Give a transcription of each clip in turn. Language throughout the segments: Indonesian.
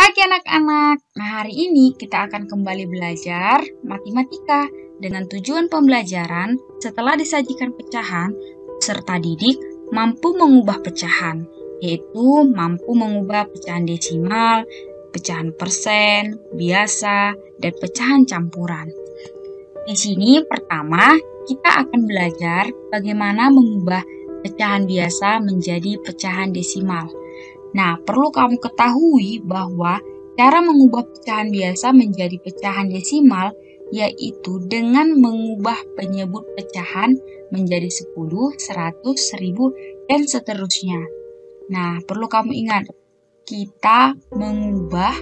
Pagi anak-anak. Nah, hari ini kita akan kembali belajar matematika dengan tujuan pembelajaran setelah disajikan pecahan, peserta didik mampu mengubah pecahan, yaitu mampu mengubah pecahan desimal, pecahan persen, biasa, dan pecahan campuran. Di sini pertama kita akan belajar bagaimana mengubah pecahan biasa menjadi pecahan desimal. Nah, perlu kamu ketahui bahwa cara mengubah pecahan biasa menjadi pecahan desimal yaitu dengan mengubah penyebut pecahan menjadi 10, 100, 1000, dan seterusnya. Nah, perlu kamu ingat, kita mengubah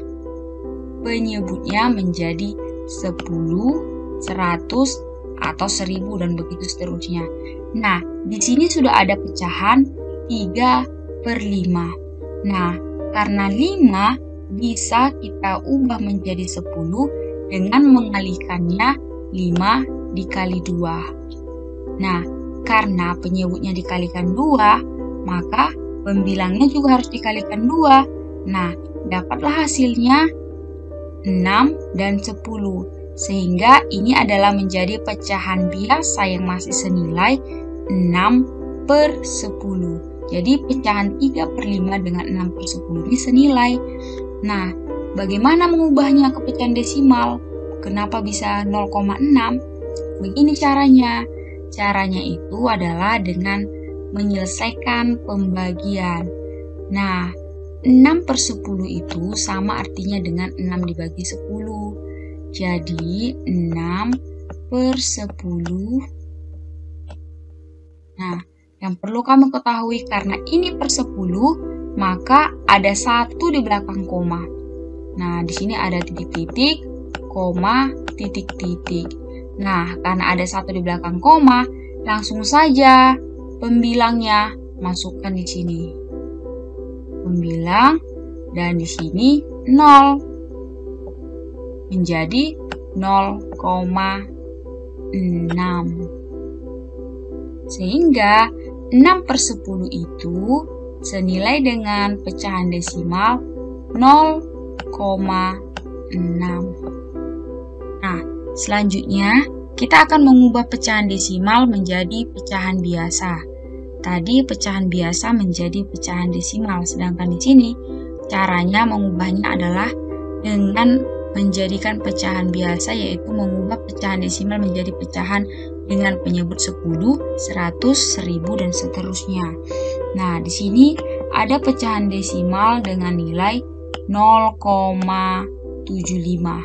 penyebutnya menjadi 10, 100, atau 1000, dan begitu seterusnya. Nah, di sini sudah ada pecahan 3/5. Nah, karena 5 bisa kita ubah menjadi 10 dengan mengalihkannya 5 dikali 2. Nah, karena penyebutnya dikalikan 2, maka pembilangnya juga harus dikalikan 2. Nah, dapatlah hasilnya 6 dan 10. Sehingga ini adalah menjadi pecahan biasa yang masih senilai 6/10. Jadi pecahan 3/5 dengan 6/10 ini senilai. Nah, bagaimana mengubahnya ke pecahan desimal? Kenapa bisa 0,6? Begini caranya. Caranya itu adalah dengan menyelesaikan pembagian. Nah, 6/10 itu sama artinya dengan 6 dibagi 10. Jadi 6/10. Nah, yang perlu kamu ketahui karena ini per 10, maka ada 1 di belakang koma. Nah, di sini ada titik-titik, koma, titik-titik. Nah, karena ada 1 di belakang koma, langsung saja pembilangnya masukkan di sini. Pembilang, dan di sini 0. Menjadi 0,6. Sehingga 6/10 itu senilai dengan pecahan desimal 0,6. Nah, selanjutnya kita akan mengubah pecahan desimal menjadi pecahan biasa. Tadi pecahan biasa menjadi pecahan desimal, sedangkan di sini caranya mengubahnya adalah dengan menjadikan pecahan biasa, yaitu mengubah pecahan desimal menjadi pecahan dengan penyebut 10, 100, 1000, dan seterusnya. Nah, di sini ada pecahan desimal dengan nilai 0,75.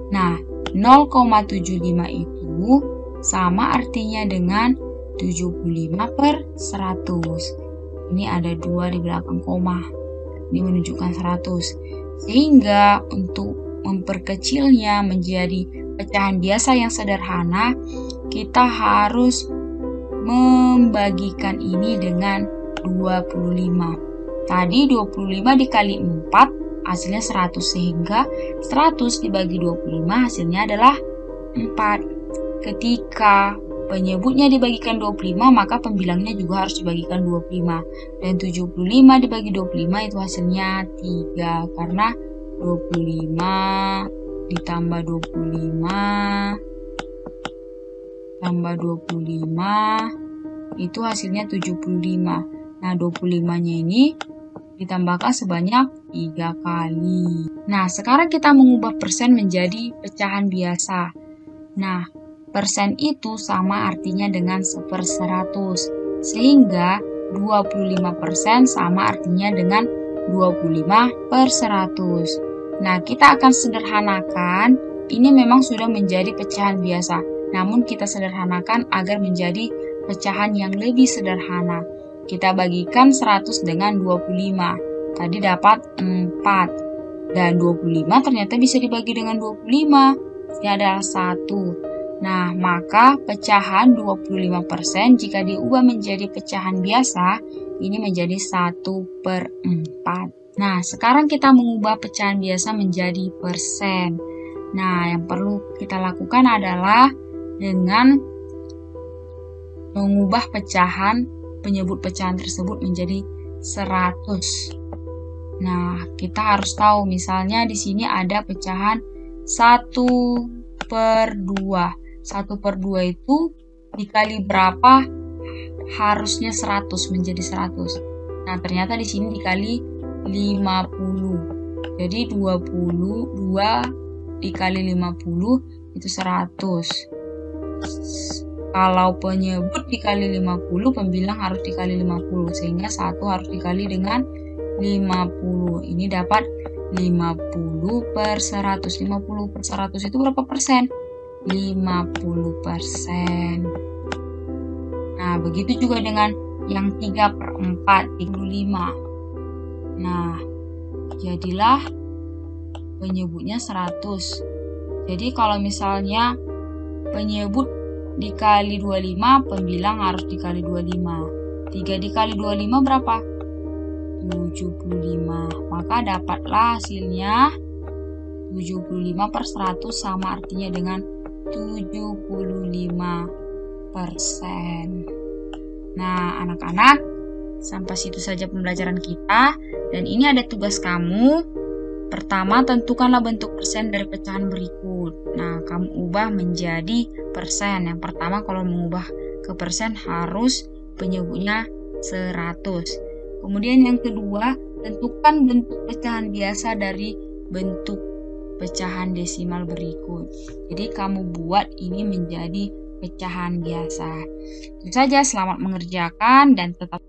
Nah, 0,75 itu sama artinya dengan 75/100. Ini ada 2 di belakang koma. Ini menunjukkan 100. Sehingga untuk memperkecilnya menjadi pecahan biasa yang sederhana, kita harus membagikan ini dengan 25. Tadi 25 dikali 4 hasilnya 100, sehingga 100 dibagi 25 hasilnya adalah 4. Ketika penyebutnya dibagikan 25, maka pembilangnya juga harus dibagikan 25. Dan 75 dibagi 25 itu hasilnya 3, karena 25 ditambah 25 tambah 25 itu hasilnya 75. Nah, 25-nya ini ditambahkan sebanyak 3 kali. Nah, sekarang kita mengubah persen menjadi pecahan biasa. Nah, persen itu sama artinya dengan 1/100. Sehingga 25% sama artinya dengan 25/100. Nah, kita akan sederhanakan. Ini memang sudah menjadi pecahan biasa, namun kita sederhanakan agar menjadi pecahan yang lebih sederhana. Kita bagikan 100 dengan 25. Tadi dapat 4. Dan 25 ternyata bisa dibagi dengan 25. Ini adalah 1. Nah, maka pecahan 25% jika diubah menjadi pecahan biasa, ini menjadi 1/4. Nah, sekarang kita mengubah pecahan biasa menjadi persen. Nah, yang perlu kita lakukan adalah dengan mengubah penyebut pecahan tersebut menjadi 100. Nah, kita harus tahu misalnya di sini ada pecahan 1/2. 1/2 itu dikali berapa harusnya 100 menjadi 100. Nah, ternyata di sini dikali 50. Jadi 22 dikali 50 itu 100. Kalau penyebut dikali 50, pembilang harus dikali 50. Sehingga 1 harus dikali dengan 50. Ini dapat 50/100. 50/100 itu berapa persen? 50%. Nah, begitu juga dengan yang 3/4, 35. Nah, jadilah penyebutnya 100. Jadi kalau misalnya penyebut dikali 25, pembilang harus dikali 25. 3 dikali 25 berapa? 75. Maka dapatlah hasilnya 75/100 sama artinya dengan 75%. Nah, anak-anak, sampai situ saja pembelajaran kita. Dan ini ada tugas kamu. Pertama, tentukanlah bentuk persen dari pecahan berikut. Nah, kamu ubah menjadi persen. Yang pertama, kalau mengubah ke persen harus penyebutnya 100. Kemudian yang kedua, tentukan bentuk pecahan biasa dari bentuk pecahan desimal berikut. Jadi kamu buat ini menjadi pecahan biasa. Itu saja, selamat mengerjakan dan tetap